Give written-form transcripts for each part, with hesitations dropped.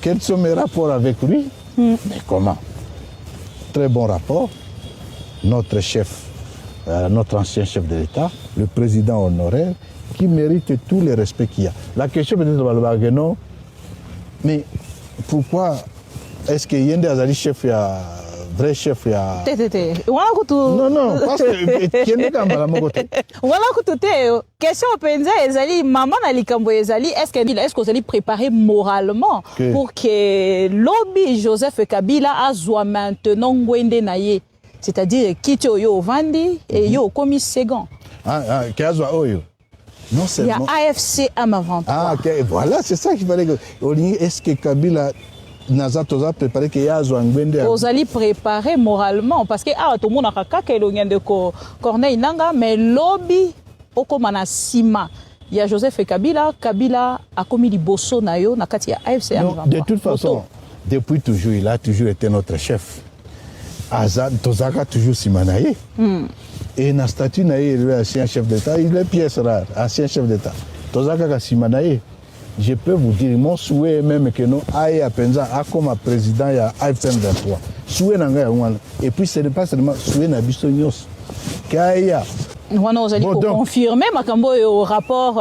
Quels sont mes rapports avec lui? Mais comment? Très bon rapport. Notre chef, notre ancien chef de l'État, le président honoraire, qui mérite tous les respects qu'il y a. La question peut-être de non, mais pourquoi est-ce qu'il y a un chef, il y a vrai chef, il y a... Non, parce que... Question penza ezali maman na likambo ezali est-ce que vous allez préparer moralement pour que lobby Joseph Kabila azwa maintenant ngwende na ye, c'est-à-dire quitte yo vandi et yo commis second. Kazwa oyo. Non seulement. Il y a AFC M23. Voilà, c'est ça qu'il fallait que est-ce que Kabila Nazatoza préparé que Yazwa Ngwende vous allez préparer moralement parce que tout le monde a kaka de Corneille Nanga mais lobby okomana sima. Il y a Joseph Kabila a commis du bosso na yo na kati ya AFC M23. De toute façon, depuis toujours il a toujours été notre chef. Azad Tozaka toujours simanaye. Et na statut na il est ancien chef d'État, il est pièce rare, ancien chef d'État. Tozaka ka simanaye. Je peux vous dire, mon souhait même que nous aille à Penza comme président ya AFC M23. Souhait nanga ya wana. Et puis ce n'est pas seulement souhait na bisonyos. Kaya. Voilà, vous allez confirmer makambo au rapport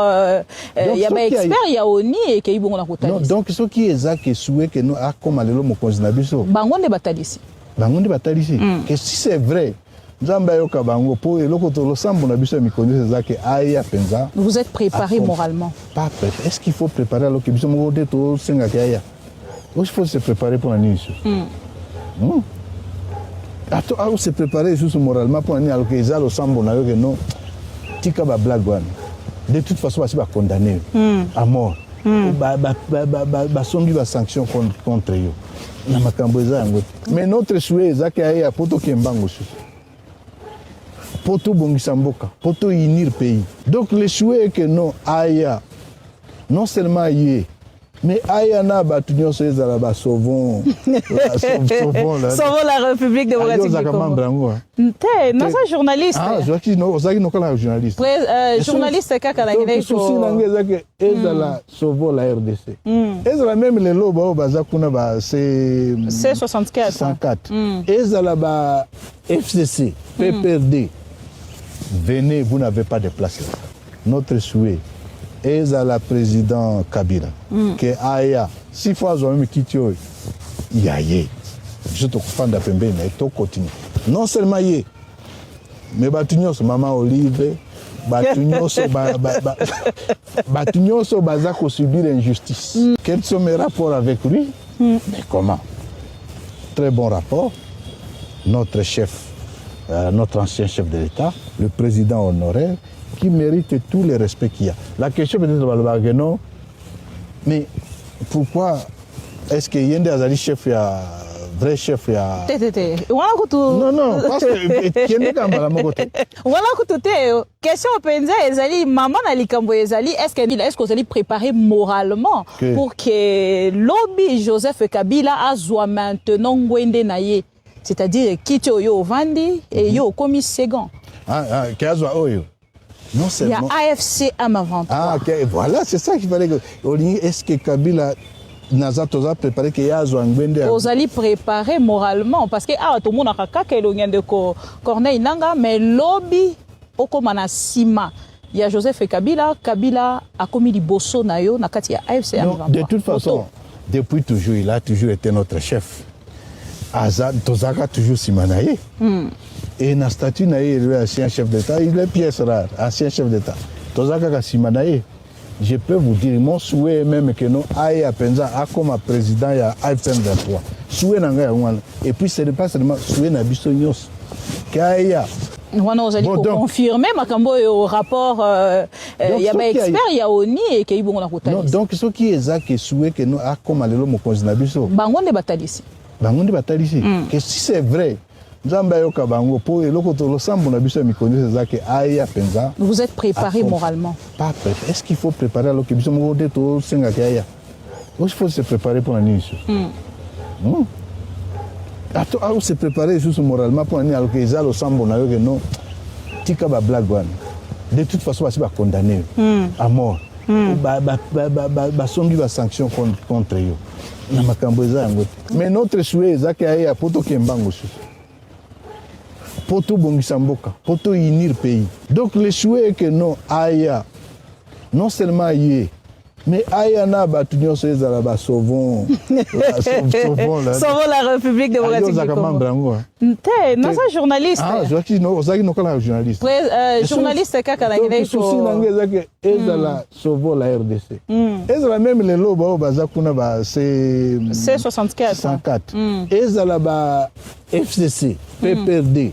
il y a des experts, il y a ONI et qui bon na kotali. Donc ce qui est ça que souhait que nous a comme lelo mo konzina biso. Bangonde batalisi. Bangonde batalisi. Que si c'est vrai, Nzamba yoka bango po eloko to losambo na biso mikoni ça que aya penza. Vous êtes préparé moralement. Pas prêt. Est-ce qu'il faut préparer alors que biso mo de to senga kaya? Il faut se préparer pour la nuit. On se préparer juste moralement pour la nuit alors que ils ont losambo na yo que non. Tika ba blague wana. De toute façon va se condamner à mort. Ba songi va sanction contre yo. Na makambo za yango. Mais notre souhait za que aya poto kembango susu. Pour tout Bongisamboka, pour tout unir le pays. Donc le souhait est que non, Aya, non seulement y est, mais Aya n'a pas tout le monde, sauvons la République démocratique du Congo. Non, c'est journaliste. Ah, je suis journaliste. Journaliste, c'est quand sauvons la RDC. Et même les lobes, c'est 64. Et la FCC, PPRD. Venez, vous n'avez pas de place là. Notre souhait est à la président Kabila. Que Aya, 6 fois même quitté, y a yé. Je te comprends d'appeler, mais tu continues. Non seulement yé, mais Batunyoso, maman Olive, Batunyoso, Batunyoso, Bazako subir l'injustice. Quels sont mes rapports avec lui? Mais comment? Très bon rapport. Notre chef, notre ancien chef de l'État, le président honoraire, qui mérite tous les respects qu'il y a. La question peut-être de non, mais pourquoi est-ce qu'il y a un chef, il y a vrai chef, il y a... Non, parce que... Voilà, question penza ezali maman na likambo ezali est-ce que vous allez préparer moralement pour que lobby Joseph Kabila azwa maintenant ngwende na ye, c'est-à-dire quitte yo vandi et yo commis second. Kazwa oyo. Non seulement. Il y a AFC M23. Voilà, c'est ça qu'il fallait que. Est-ce que Kabila Nazatoza préparé que Yazwa Ngwende? Vous allez préparer moralement parce que tout le monde a kaka de Corneille Nanga mais lobby okomana sima. Il y a Joseph Kabila a commis du bosso na yo na kati ya AFC M23. De toute façon, depuis toujours, il a toujours été notre chef. Azad Tozaka toujours simanaye. Et na statut na il est ancien chef d'État, il est pièce rare, ancien chef d'État. Tozaka ka simanaye. Je peux vous dire, mon souhait même que nous aille à Penza comme président ya AFC M23. Souhait nanga ya wana. Et puis ce n'est pas seulement souhait na bisonyos. Kaya. Voilà, vous allez confirmer makambo au rapport il y a des experts, il y a ONI et qui bon na kotali. Donc ce qui est ça que souhait que nous a comme lelo mo konzina biso. Bangonde batalisi. Bangonde batalisi. Que si c'est vrai, Nzamba yoka bango po eloko to losambo na biso mikoni ça que aya penza. Vous êtes préparé moralement. Pas prêt. Est-ce qu'il faut préparer alors que biso mo de to senga kaya? Il faut se préparer pour la nuit. On se préparer juste moralement pour la nuit alors que ils ont losambo na yo que non. Tika ba blague wana. De toute façon va se condamner à mort. Ba songi va sanction contre yo. na makambo eza yango te. Mais notre souhait ezaki aya po tokembango susu, po tobongisa mboka, po tounir pays. Donc le souhait que non aya non seulement ye mais aya na batu nyonso ezala ba sauvons la République démocratique du Congo. Te non ça journaliste. Ah, ozaki no kala journaliste. Journaliste kaka na ngene ko. Souci na ngezaki ezala sauvons la RDC. Ezala même les loba baza kuna ba c'est C64. Ezala ba FCC, PPRD.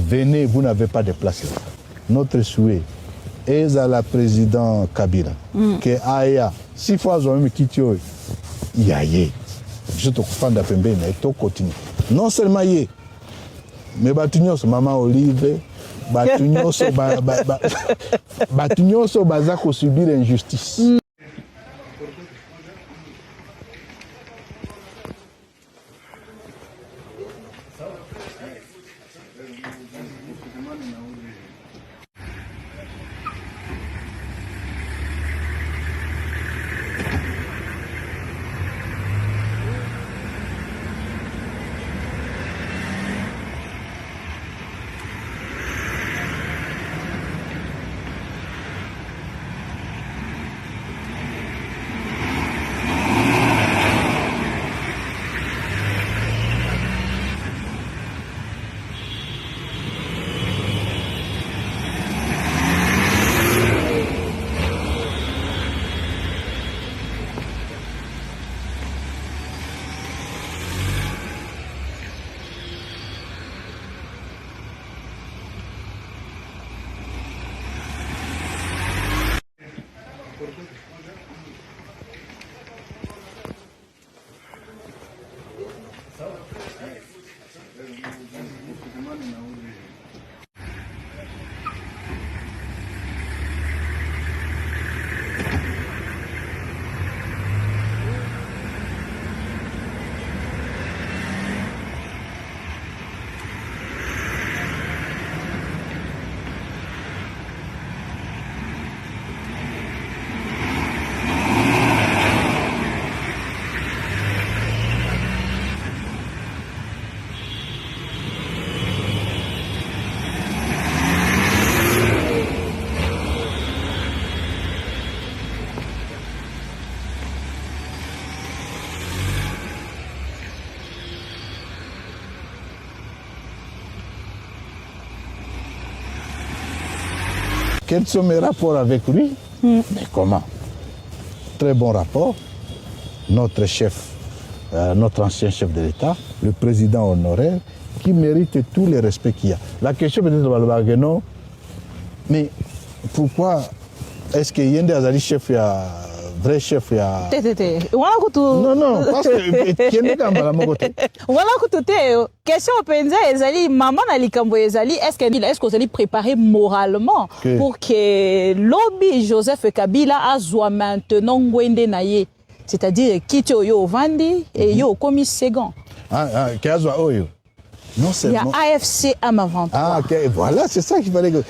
Venez, vous n'avez pas de place là. Notre souhait est à la président Kabila que aya 6 fois ont même quitté yaye je te comprends d'apembe na to continue non seulement yé mais batunyo so maman Olive batunyo so batunyo so baza ko subir injustice. Quels sont mes rapports avec lui? Mais comment? Très bon rapport. Notre chef, notre ancien chef de l'État, le président honoraire, qui mérite tout le respect qu'il y a. La question peut-être non, mais pourquoi est-ce qu'il y a des chefs, vrai chef ya non parce que voilà que question penza ezali maman na likambo ezali est-ce que vous allez préparer moralement pour que lobby Joseph Kabila azwa maintenant ngwende na ye, c'est-à-dire quitte yo vandi et yo commis second kazwa oyo non seulement il y a AFC M23 ok voilà c'est ça qu'il fallait que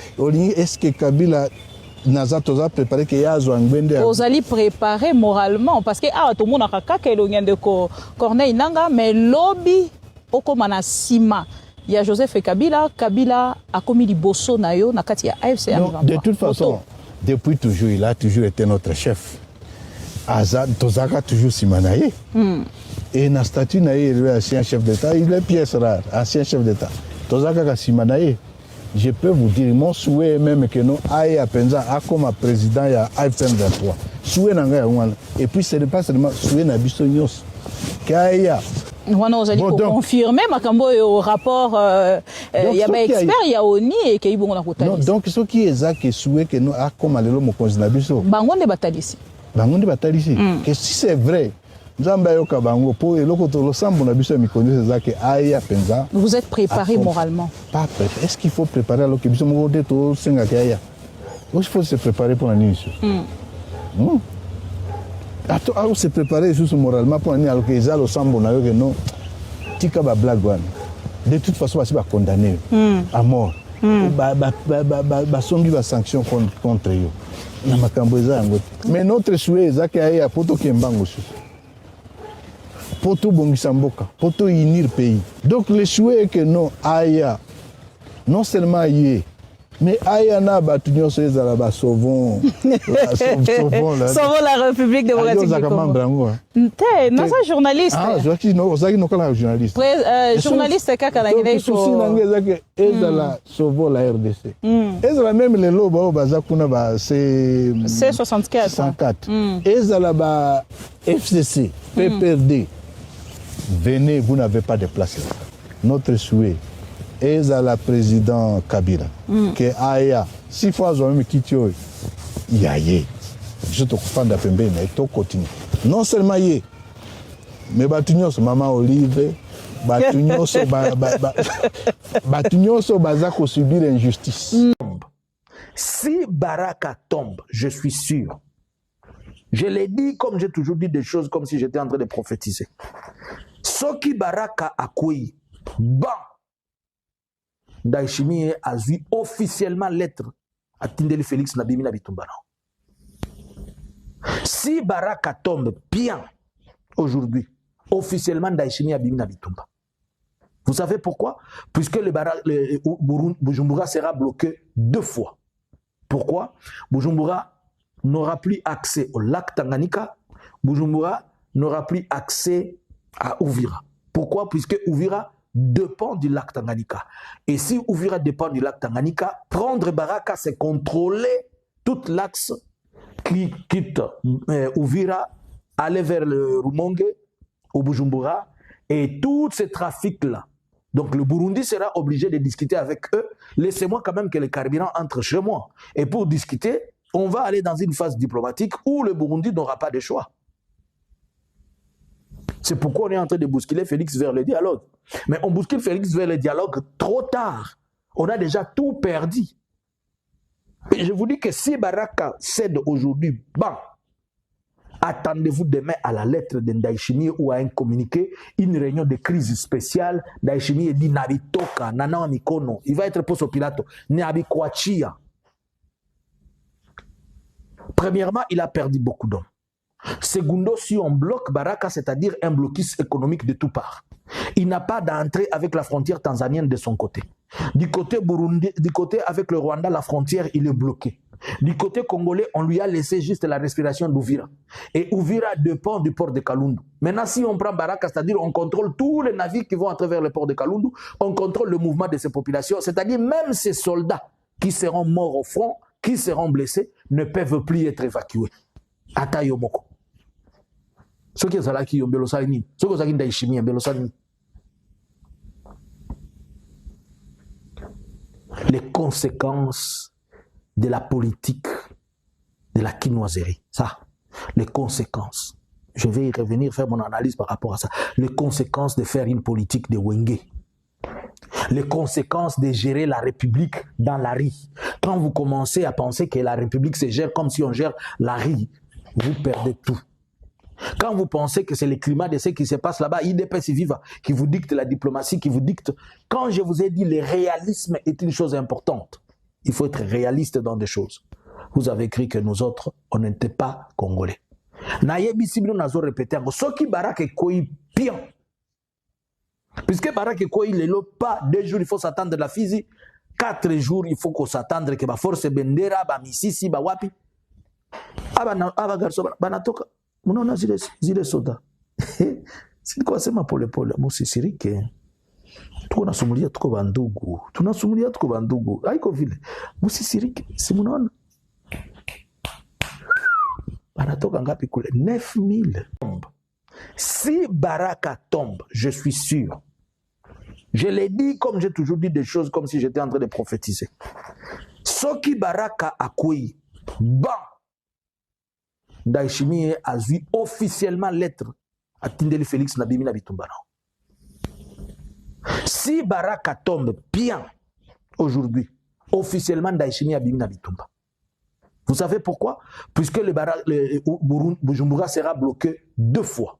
est-ce que Kabila Nazatoza préparé que Yazwa Ngwende vous allez préparer moralement parce que tout le monde a kaka elongien de Corneille Nanga mais lobby okomana sima il y a Joseph Kabila a commis liboso na yo na kati ya AFC M23. De toute façon depuis toujours il a toujours été notre chef. Azad Tozaka toujours simanaye. Et na statut na il est ancien chef d'État, il est pièce rare, ancien chef d'État. Tozaka simanaye. Je peux vous dire, mon souhait même que nous aille à Penza comme président il y a AFM 23. Souhait nanga et puis ce n'est pas seulement souhait na bisognos. Kaya. Wana ozali confirmer makambo au rapport il y a des experts il y a ONI et que ibongo na kotalisa. Donc ce qui est ça que souhait que nous a comme lelo mo konzina biso. Bangonde batalisi. Bangonde batalisi. Que si c'est vrai Nzamba yoka bango po eloko to losambo na biso mikondi ezaki aya penza. Vous êtes préparé moralement? Pas préparé. Est-ce qu'il faut préparer alors que biso mo de to senga kaya? Il faut se préparer pour la nuit. Attends, se préparer juste moralement pour la nuit alors que ezalo sambo na yoka non. Tika ba blague wana. De toute façon va condamner à mort. Ba songi ba sanction contre eux. Na makambo eza yango. Mais notre souhait ezaki aya poto kembango susu. pour tout Bongisamboka, pour tout unir le pays. Donc le souhait est que non, Aya, non seulement y mais Aya na batunyo so ezala ba sauvons la République démocratique du Congo. Té, non ça journaliste. Ah, journaliste. Journaliste kaka na ngene ko. Souci na ngeza que ezala sauvons la RDC. Ezala même les loba baza kuna ba C64. 104. Ezala ba FCC, PPRD. Venez, vous n'avez pas de place là. Notre souhait est à la président Kabila que Aya, 6 fois ils ont même quitté, yaye. Je te comprends d'appeler, mais tu continues. Non seulement yé, mais Batunyos, Maman Olive, Batunyos, Bazako subir l'injustice. Si Baraka tombe, je suis sûr. Je l'ai dit comme j'ai toujours dit des choses comme si j'étais en train de prophétiser. Soki Baraka Akouyi, ban, Ndayishimiye a vu officiellement lettre à Tindeli Félix Nabimi Nabitumbana. Si Baraka tombe bien aujourd'hui, officiellement Ndayishimiye Abimi Nabitumba. Vous savez pourquoi? Puisque Bujumbura sera bloqué 2 fois. Pourquoi? Bujumbura n'aura plus accès au lac Tanganyika, Bujumbura n'aura plus accès à Uvira. Pourquoi? Puisque Uvira dépend du lac Tanganyika. Et si Uvira dépend du lac Tanganyika, prendre Baraka, c'est contrôler tout l'axe qui quitte Uvira, aller vers le Rumonge, au Bujumbura, et tous ces trafics-là. Donc le Burundi sera obligé de discuter avec eux. Laissez-moi quand même que le carburant entre chez moi. Et pour discuter, on va aller dans une phase diplomatique où le Burundi n'aura pas de choix. C'est pourquoi on est en train de bousculer Félix vers le dialogue. Mais on bouscule Félix vers le dialogue trop tard. On a déjà tout perdu. Et je vous dis que si Baraka cède aujourd'hui, bon, attendez-vous demain à la lettre de Ndayishimiye ou à un communiqué, une réunion de crise spéciale. Ndayishimiye dit Nabitoka, Nana Mikono. Il va être posé au Pilato. Nabikwachia. Premièrement, il a perdu beaucoup d'hommes. Segundo, si on bloque Baraka, c'est-à-dire un blocus économique de tout part, il n'a pas d'entrée avec la frontière tanzanienne de son côté. Du côté Burundi, du côté avec le Rwanda, la frontière, il est bloqué. Du côté congolais, on lui a laissé juste la respiration d'Ouvira. Et Ouvira dépend du port de Kalundu. Maintenant, si on prend Baraka, c'est-à-dire on contrôle tous les navires qui vont entrer vers le port de Kalundu, on contrôle le mouvement de ces populations, c'est-à-dire même ces soldats qui seront morts au front, qui seront blessés, ne peuvent plus être évacués. Ata yomoko. Ce qui est là qui yombelo salini, ce qui est là qui Ndayishimiye yombelo salini. Les conséquences de la politique de la quinoiserie, ça, les conséquences. Je vais y revenir faire mon analyse par rapport à ça. Les conséquences de faire une politique de Wenge. Les conséquences de gérer la République dans la rue. Quand vous commencez à penser que la République se gère comme si on gère la rue, vous perdez tout. Quand vous pensez que c'est le climat de ce qui se passe là-bas, IDPS Viva, qui vous dicte la diplomatie, qui vous dicte... Quand je vous ai dit le réalisme est une chose importante, il faut être réaliste dans des choses. Vous avez écrit que nous autres, on n'était pas congolais. Nayebi Sibino Nazo répété, ce qui Barak est quoi bien. Puisque Barak est quoi, il est là, pas 2 jours, il faut s'attendre de la physique. 4 jours, il faut qu'on s'attendre que la force Bendera, Misisi, Wapi. Garçon, Banatoka. Muna zile soda. C'est quoi c'est ma pole musisirike. Tunasumulia tuko bandugu. Tunasumulia tuko bandugu. Haiko vile. Musisirike. Si munaona. Banatoka ngapi kule 9000. Si Baraka tombe, je suis sûr. Je l'ai dit comme j'ai toujours dit des choses comme si j'étais en train de prophétiser. Soki Baraka Akouyi, ban. Ndayishimiye a vu officiellement lettre à Tindeli Félix Nabimi Nabitumbana. Si Baraka tombe bien aujourd'hui, officiellement Ndayishimiye Abimi Nabitumba. Vous savez pourquoi? Puisque Bujumbura sera bloqué 2 fois.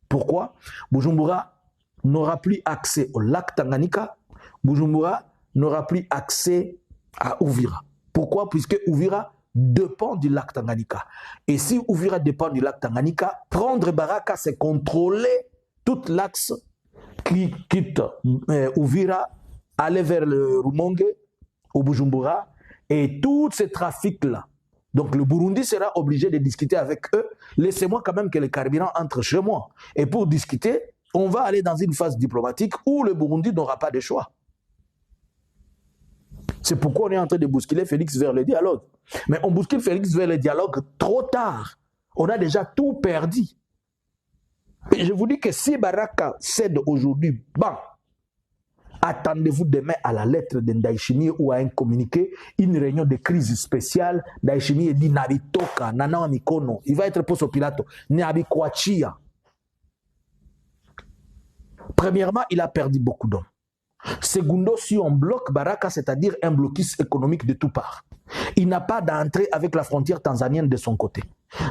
Pourquoi? Bujumbura n'aura plus accès au lac Tanganyika, Bujumbura n'aura plus accès à Uvira. Pourquoi? Puisque Uvira dépend du lac Tanganyika. Et si Uvira dépend du lac Tanganyika, prendre Baraka, c'est contrôler tout l'axe qui quitte Uvira, aller vers le Rumongue, au Bujumbura, et tous ces trafics-là. Donc le Burundi sera obligé de discuter avec eux. Laissez-moi quand même que le carburant entre chez moi. Et pour discuter, on va aller dans une phase diplomatique où le Burundi n'aura pas de choix. C'est pourquoi on est en train de bousculer Félix vers le dialogue. Mais on bouscule Félix vers le dialogue trop tard. On a déjà tout perdu. Et je vous dis que si Baraka cède aujourd'hui, bon, attendez-vous demain à la lettre de Ndayishimiye ou à un communiqué, une réunion de crise spéciale. Ndayishimiye dit Nabitoka, Nana Mikono. Il va être poste Pilato. Nabikoachia. Premièrement, il a perdu beaucoup d'hommes. Segundo, si on bloque Baraka, c'est-à-dire un blocus économique de tout part, il n'a pas d'entrée avec la frontière tanzanienne de son côté.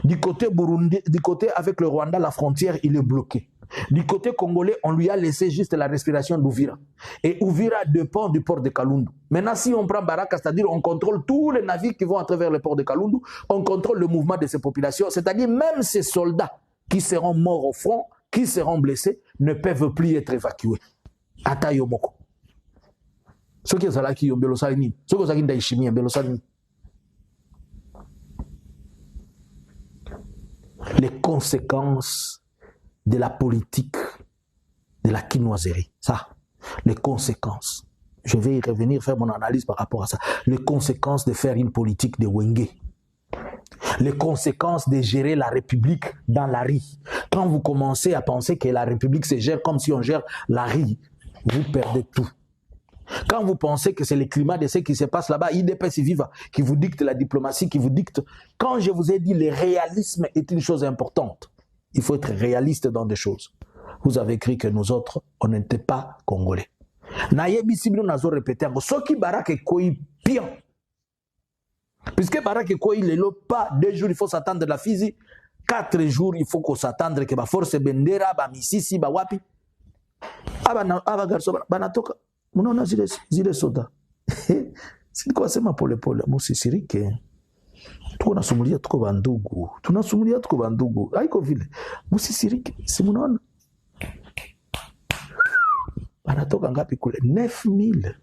Du côté Burundi, du côté avec le Rwanda, la frontière, il est bloqué. Du côté congolais, on lui a laissé juste la respiration d'Uvira. Et Uvira dépend du port de Kalundu. Maintenant, si on prend Baraka, c'est-à-dire on contrôle tous les navires qui vont à travers le port de Kalundu, on contrôle le mouvement de ces populations, c'est-à-dire même ces soldats qui seront morts au front, qui seront blessés, ne peuvent plus être évacués. Ata yomoko. Ce qui est là qui yombelo salini, ce qui est Ndayishimiye yombelo salini. Les conséquences de la politique de la quinoiserie, ça, les conséquences. Je vais y revenir faire mon analyse par rapport à ça. Les conséquences de faire une politique de Wenge. Les conséquences de gérer la République dans la rue. Quand vous commencez à penser que la République se gère comme si on gère la rue, vous perdez tout. Quand vous pensez que c'est le climat de ce qui se passe là-bas, IDPS Viva, qui vous dicte la diplomatie, qui vous dicte... Quand je vous ai dit le réalisme est une chose importante, il faut être réaliste dans des choses. Vous avez écrit que nous autres, on n'était pas Congolais. Nayebi Sibino Nazo répété, ce qui Barak est quoi bien. Puisque Barak est quoi, il est là, pas 2 jours, il faut s'attendre de la physique. 4 jours, il faut qu'on s'attendre que la force bendera, ba misisi, ba wapi. Aba garso, banatoka. Mnaona zile soda. Sikuwa sema pole pole, musisirike. Tuko nasumulia tuko bandugu. Tunasumulia tuko bandugu. Haiko vile. Musisirike. Si mnaona? Banatoka ngapi kule? 9000.